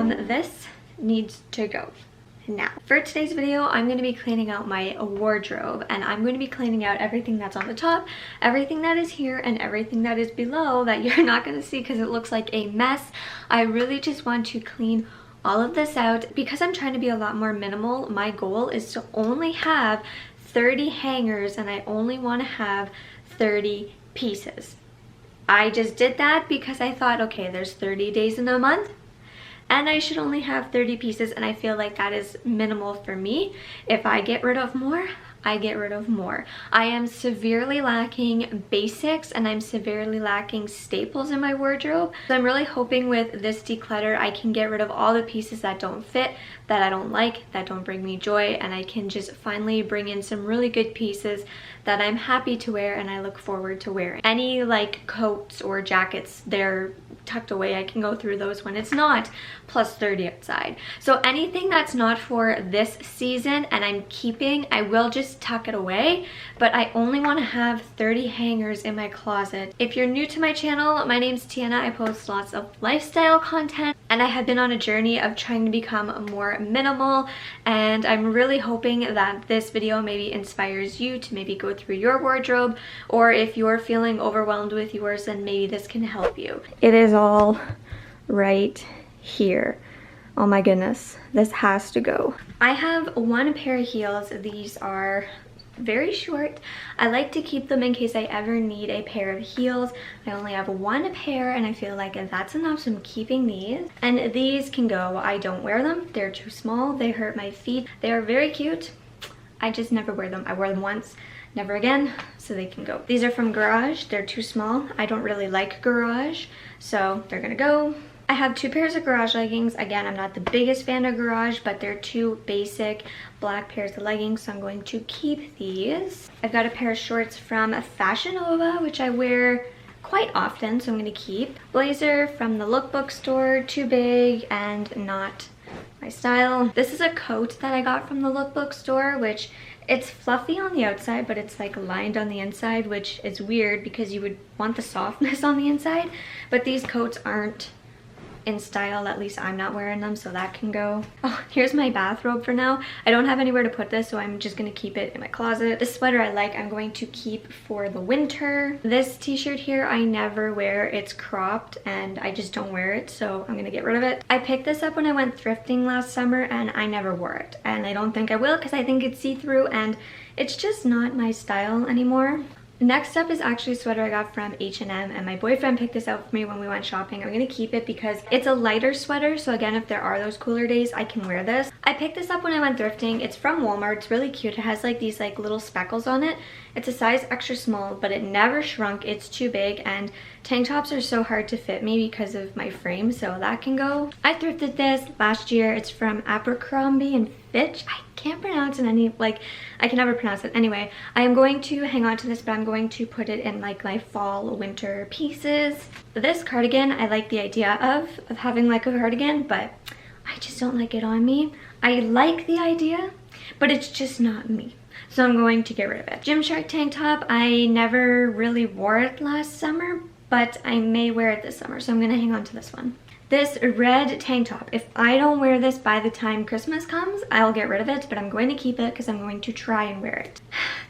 This needs to go. Now, for today's video, I'm going to be cleaning out my wardrobe, and I'm going to be cleaning out everything that's on the top, everything that is here, and everything that is below that you're not going to see because it looks like a mess. I really just want to clean all of this out because I'm trying to be a lot more minimal. My goal is to only have 30 hangers, and I only want to have 30 pieces. I just did that because I thought, okay, there's 30 days in a month, and I should only have 30 pieces, and I feel like that is minimal for me. If I get rid of more, I get rid of more. I am severely lacking basics, and I'm severely lacking staples in my wardrobe. So I'm really hoping with this declutter, I can get rid of all the pieces that don't fit, that I don't like, that don't bring me joy, and I can just finally bring in some really good pieces that I'm happy to wear and I look forward to wearing. Any like coats or jackets, they're tucked away. I can go through those when it's not plus 30 outside. So anything that's not for this season and I'm keeping, I will just tuck it away, but I only want to have 30 hangers in my closet. If you're new to my channel, my name's Tiana. I post lots of lifestyle content, and I have been on a journey of trying to become more minimal, and I'm really hoping that this video maybe inspires you to maybe go through your wardrobe, or if you're feeling overwhelmed with yours, then maybe this can help you. It is all right here. Oh my goodness, this has to go. I have one pair of heels. These are very short. I like to keep them in case I ever need a pair of heels. I only have one pair, and I feel like that's enough, so I'm keeping these. And these can go. I don't wear them. They're too small. They hurt my feet. They are very cute. I just never wear them. I wore them once, never again, so they can go. These are from Garage. They're too small. I don't really like Garage, so they're gonna go. I have two pairs of Garage leggings. Again, I'm not the biggest fan of Garage, but they're two basic black pairs of leggings, so I'm going to keep these. I've got a pair of shorts from Fashion Nova, which I wear quite often, so I'm going to keep. Blazer from the lookbook store, too big and not my style. This is a coat that I got from the lookbook store, which it's fluffy on the outside, but it's like lined on the inside, which is weird because you would want the softness on the inside, but these coats aren't in style. At least I'm not wearing them, so that can go. Oh, here's my bathrobe for now. I don't have anywhere to put this, so I'm just gonna keep it in my closet. This sweater I like, I'm going to keep for the winter. This t-shirt here I never wear. It's cropped and I just don't wear it, so I'm gonna get rid of it. I picked this up when I went thrifting last summer, and I never wore it, and I don't think I will because I think it's see-through and it's just not my style anymore. Next up is actually a sweater I got from H&M, and my boyfriend picked this out for me when we went shopping. I'm going to keep it because it's a lighter sweater, so again, if there are those cooler days, I can wear this. I picked this up when I went thrifting. It's from Walmart. It's really cute. It has like these like little speckles on it. It's a size extra small, but it never shrunk. It's too big, and tank tops are so hard to fit me because of my frame, so that can go. I thrifted this last year. It's from Abercrombie and Fitch. I can't pronounce it I can never pronounce it. Anyway, I am going to hang on to this, but I'm going to put it in like my fall winter pieces. This cardigan, I like the idea of having like a cardigan, but I just don't like it on me. I like the idea, but it's just not me. So I'm going to get rid of it. Gymshark tank top, I never really wore it last summer, but I may wear it this summer, so I'm gonna hang on to this one. This red tank top, if I don't wear this by the time Christmas comes, I'll get rid of it, but I'm going to keep it because I'm going to try and wear it.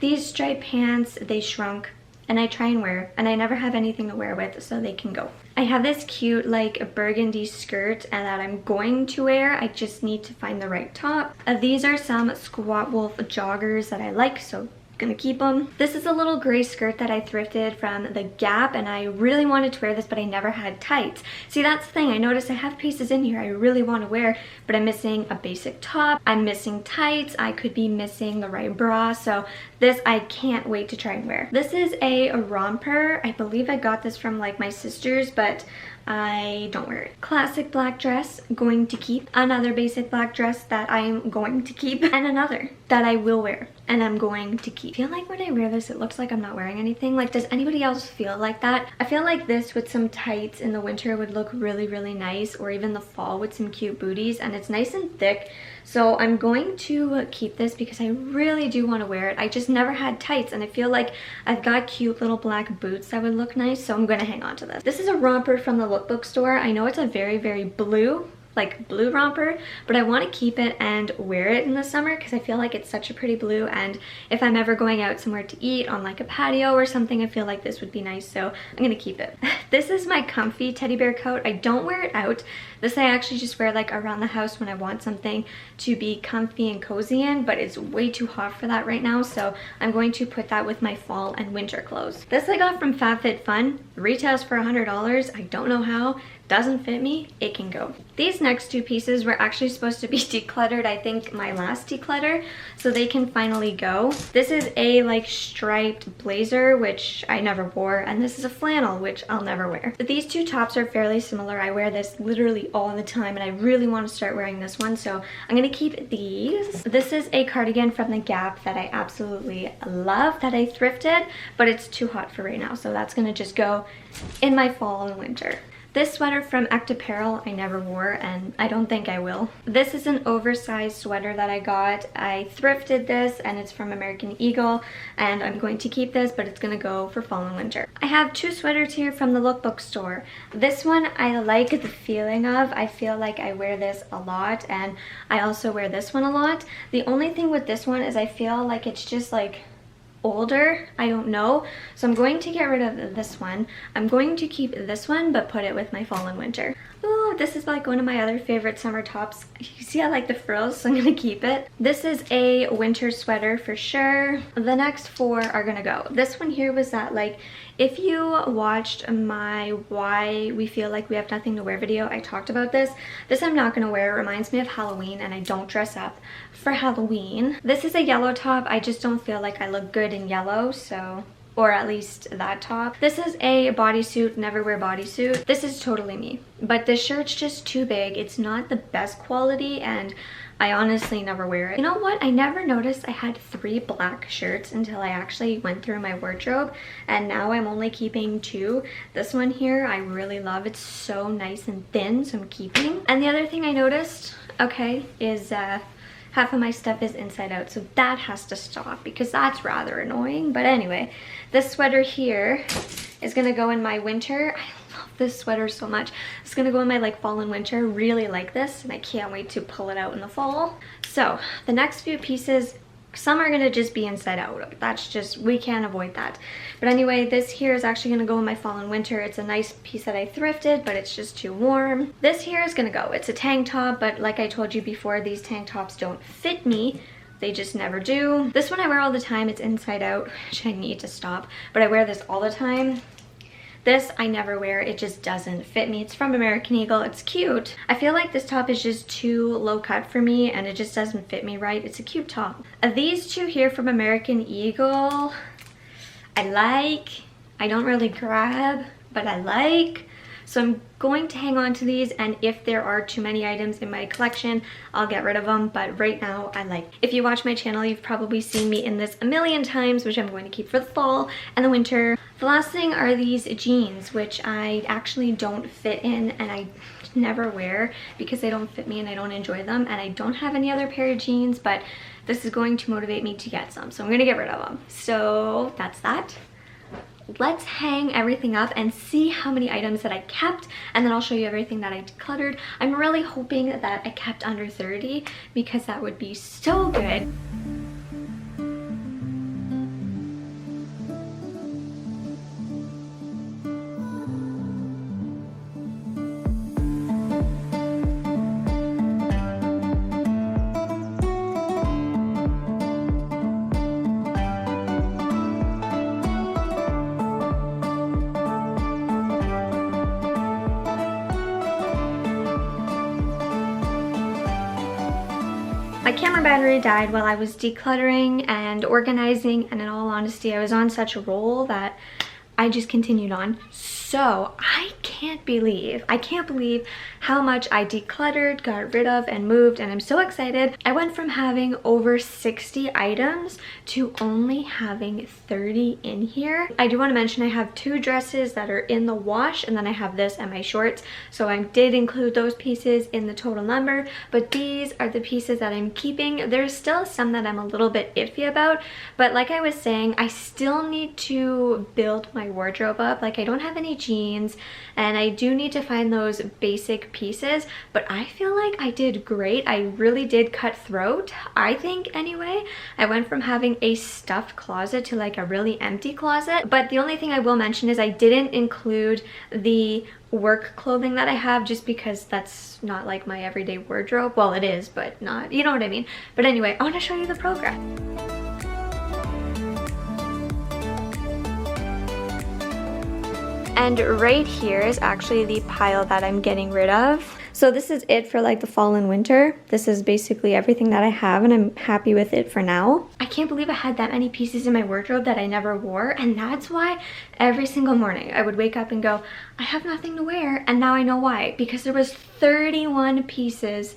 These striped pants, they shrunk, and I try and wear, and I never have anything to wear with, so they can go. I have this cute like burgundy skirt and that I'm going to wear. I just need to find the right top. These are some Squat Wolf joggers that I like, so gonna keep them. This is a little gray skirt that I thrifted from the Gap, and I really wanted to wear this, but I never had tights. See, that's the thing. I noticed I have pieces in here I really want to wear, but I'm missing a basic top. I'm missing tights. I could be missing the right bra, so this I can't wait to try and wear. This is a romper. I believe I got this from like my sister's, but I don't wear it. Classic black dress, going to keep. Another basic black dress that I am going to keep. And another that I will wear and I'm going to keep. I feel like when I wear this, it looks like I'm not wearing anything. Like, does anybody else feel like that? I feel like this with some tights in the winter would look really, really nice, or even the fall with some cute booties, and it's nice and thick. So I'm going to keep this because I really do want to wear it. I just never had tights, and I feel like I've got cute little black boots that would look nice, so I'm going to hang on to this. This is a romper from the lookbook store. I know it's a very, very blue like blue romper, but I want to keep it and wear it in the summer because I feel like it's such a pretty blue, and if I'm ever going out somewhere to eat on like a patio or something, I feel like this would be nice, so I'm gonna keep it. This is my comfy teddy bear coat. I don't wear it out. This I actually just wear like around the house when I want something to be comfy and cozy in, but it's way too hot for that right now, so I'm going to put that with my fall and winter clothes. This I got from FabFitFun. Retails for $100. I don't know how. Doesn't fit me, it can go. These next two pieces were actually supposed to be decluttered, I think my last declutter, so they can finally go. This is a like striped blazer, which I never wore, and this is a flannel, which I'll never wear. But these two tops are fairly similar. I wear this literally all the time, and I really want to start wearing this one, so I'm gonna keep these. This is a cardigan from the Gap that I absolutely love, that I thrifted, but it's too hot for right now, so that's gonna just go in my fall and winter. This sweater from Act Apparel I never wore, and I don't think I will. This is an oversized sweater that I got. I thrifted this, and it's from American Eagle, and I'm going to keep this, but it's gonna go for fall and winter. I have two sweaters here from the lookbook store. This one I like the feeling of. I feel like I wear this a lot, and I also wear this one a lot. The only thing with this one is I feel like it's just like older, I don't know, so I'm going to get rid of this one. I'm going to keep this one but put it with my fall and winter. Oh, this is like one of my other favorite summer tops. You see I like the frills, so I'm gonna keep it. This is a winter sweater for sure. The next four are gonna go. This one here was that, like, if you watched my why we feel like we have nothing to wear video, I talked about this. This I'm not gonna wear. It reminds me of Halloween, and I don't dress up for Halloween. This is a yellow top. I just don't feel like I look good in yellow, so, or at least that top. This is a bodysuit, never wear bodysuit. This is totally me, but this shirt's just too big. It's not the best quality, and I honestly never wear it. You know what? I never noticed I had 3 black shirts until I actually went through my wardrobe, and now I'm only keeping 2. This one here I really love. It's so nice and thin, so I'm keeping. And the other thing I noticed, okay, is half of my stuff is inside out, so that has to stop because that's rather annoying. But anyway, this sweater here is gonna go in my winter. I love this sweater so much. It's gonna go in my like fall and winter. Really like this, and I can't wait to pull it out in the fall. So the next few pieces, some are gonna just be inside out. That's just, we can't avoid that. But anyway, this here is actually gonna go in my fall and winter. It's a nice piece that I thrifted, but it's just too warm. This here is gonna go. It's a tank top, but like I told you before, these tank tops don't fit me. They just never do. This one I wear all the time. It's inside out, which I need to stop, but I wear this all the time. This I never wear. It just doesn't fit me. It's from American Eagle. It's cute. I feel like this top is just too low cut for me, and it just doesn't fit me right. It's a cute top. These two here from American Eagle, I like. I don't really grab, but I like. So I'm going to hang on to these, and if there are too many items in my collection, I'll get rid of them, but right now I like. If you watch my channel, you've probably seen me in this a million times, which I'm going to keep for the fall and the winter. The last thing are these jeans, which I actually don't fit in, and I never wear because they don't fit me and I don't enjoy them, and I don't have any other pair of jeans, but this is going to motivate me to get some, so I'm gonna get rid of them. So that's that. Let's hang everything up and see how many items that I kept, and then I'll show you everything that I decluttered. I'm really hoping that I kept under 30 because that would be so good. My camera battery died while I was decluttering and organizing, and in all honesty, I was on such a roll that I just continued on. So I can't believe how much I decluttered, got rid of, and moved, and I'm so excited. I went from having over 60 items to only having 30 in here. I do want to mention I have 2 dresses that are in the wash, and then I have this and my shorts, so I did include those pieces in the total number, but these are the pieces that I'm keeping. There's still some that I'm a little bit iffy about, but like I was saying, I still need to build my wardrobe up. Like, I don't have any jeans, and I do need to find those basic pieces, but I feel like I did great. I really did cut throat, I think anyway. I went from having a stuffed closet to like a really empty closet. But the only thing I will mention is I didn't include the work clothing that I have, just because that's not like my everyday wardrobe. Well, it is, but not, you know what I mean. But anyway, I want to show you the progress. And right here is actually the pile that I'm getting rid of. So this is it for like the fall and winter. This is basically everything that I have, and I'm happy with it for now. I can't believe I had that many pieces in my wardrobe that I never wore, and that's why every single morning I would wake up and go, I have nothing to wear, and now I know why. Because there was 31 pieces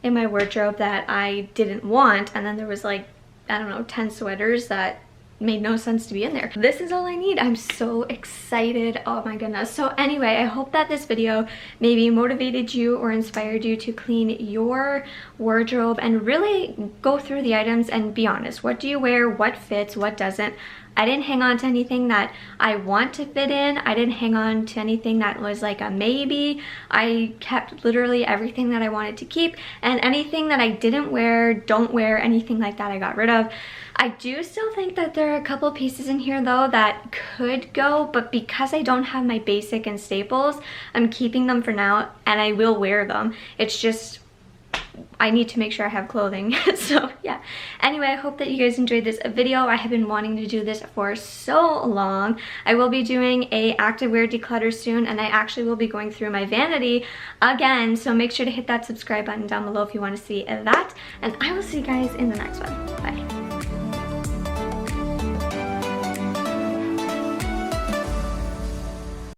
in my wardrobe that I didn't want, and then there was like, I don't know, 10 sweaters that made no sense to be in there. This is all I need. I'm so excited. Oh my goodness. So anyway, I hope that this video maybe motivated you or inspired you to clean your wardrobe and really go through the items and be honest. What do you wear? What fits? What doesn't? I didn't hang on to anything that I want to fit in. I didn't hang on to anything that was like a maybe. I kept literally everything that I wanted to keep, and anything that I didn't wear, don't wear, anything like that I got rid of. I do still think that there are a couple pieces in here though that could go, but because I don't have my basic and staples, I'm keeping them for now, and I will wear them. It's just, I need to make sure I have clothing. So yeah. Anyway, I hope that you guys enjoyed this video. I have been wanting to do this for so long. I will be doing a activewear declutter soon, and I actually will be going through my vanity again. So make sure to hit that subscribe button down below if you want to see that. And I will see you guys in the next one. Bye.